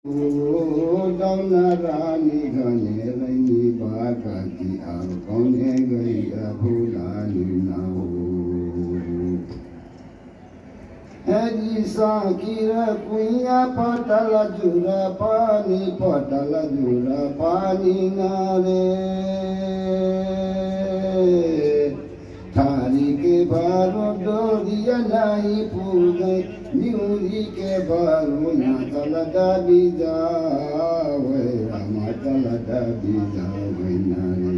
दौना रानी गने रैनी बागाती आव कौने गैया भुलानी ना हो हजी साकिर कुइया पटल जुरा पानी नारे थारी के बारो डोरिया नहीं पूगे न्यूरी के बारो ना चलदा बीजावे रामा चलदा बीजावे नारे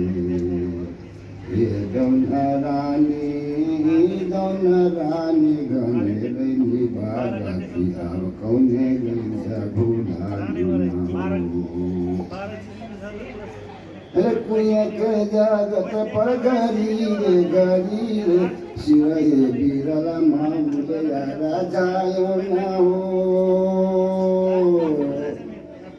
ये दौना रानी गने रैनी बागाती आव कौने गैया भुलानी ना हो कुइया के जागत पर गरी रे शिवये बीरला मामुले राजायो ना हो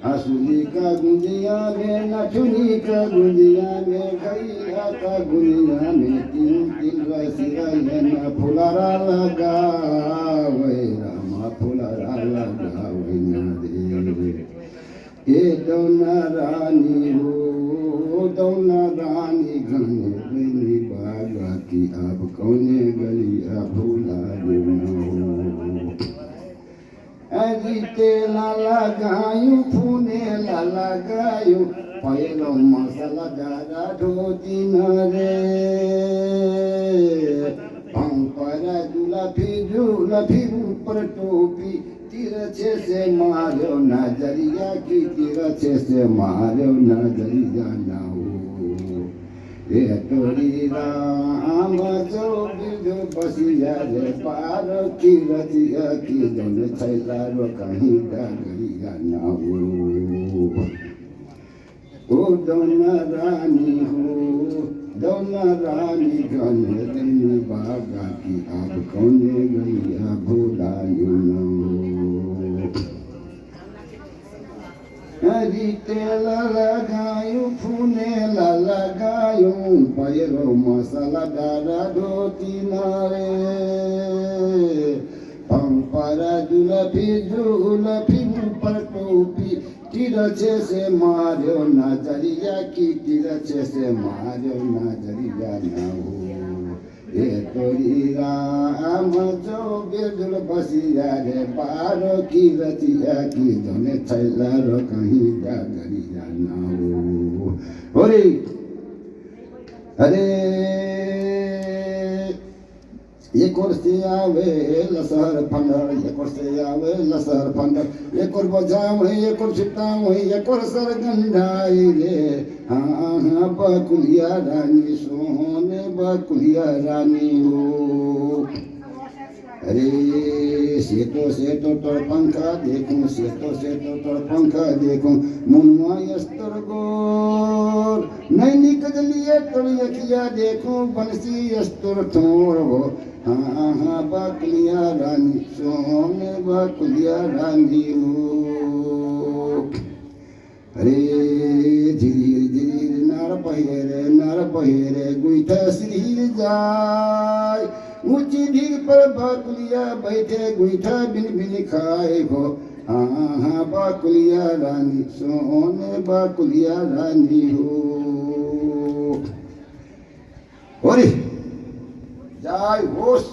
हसुली का गुंजिया में नथुनी का गुंजिया में गैया का गुंजिया में तीन रसिया न फुलारा लगावे रामा फुलारा लगावे ना दे ये दौना रानी हो दौना रानी गने रैनी बागाती अब कौने गलिया भुलानी ना हो अजी तेला लगायू फूने लगायू पहलो मसाला डारा धोती न रे पंपरा जुलफी ऊपर टोपी तिरछे से मारो नजरिया की तिरछे से मारो नजरिया ना हो ये तोरी राम जो बिजो बसिया रे पार की रजिया की जन छैला रो कहीं डगरिया ना हो ओ दौना रानी गने रैनी बागाती अब कौने गैया भुलानी ना हो हरी तेल लगायू फूने लगायू पैरो मसाला डारा धोती नारे पंपरा जुलफी ऊपर टोपी तिरछे से मारो नजरिया की तिरछे से मारो नजरिया ना हो ये तोरी राम जो बिरजुल बसिया रे बारो की रतिया की जने छैला रो कहीं डगरिया ना हो अरे एक और से आवे लसर फंडर एक और से आवे लसर फंडर एक और बजावे एक और छिटावे एक और सरगंधाई रे हाँ बकुलिया रानी सोने बकुलिया रानी हो अरे सेतो तोर पंखा देखूं सेतो तोर पंखा देखूं मुनवा यस्तर गोर नैनी कजलिए तोर यखिया देखूं बंसी यस्तर थोर हो हाँ बकुलिया रानी सोने बकुलिया रानी हो अरे धीर नार पहिरे गुइठा सिर जाय ऊंची धीर पर बकुलिया बैठे गुइठा बिन खाए हो हाँ बकुलिया रानी सोने बकुलिया रानी हो जय होश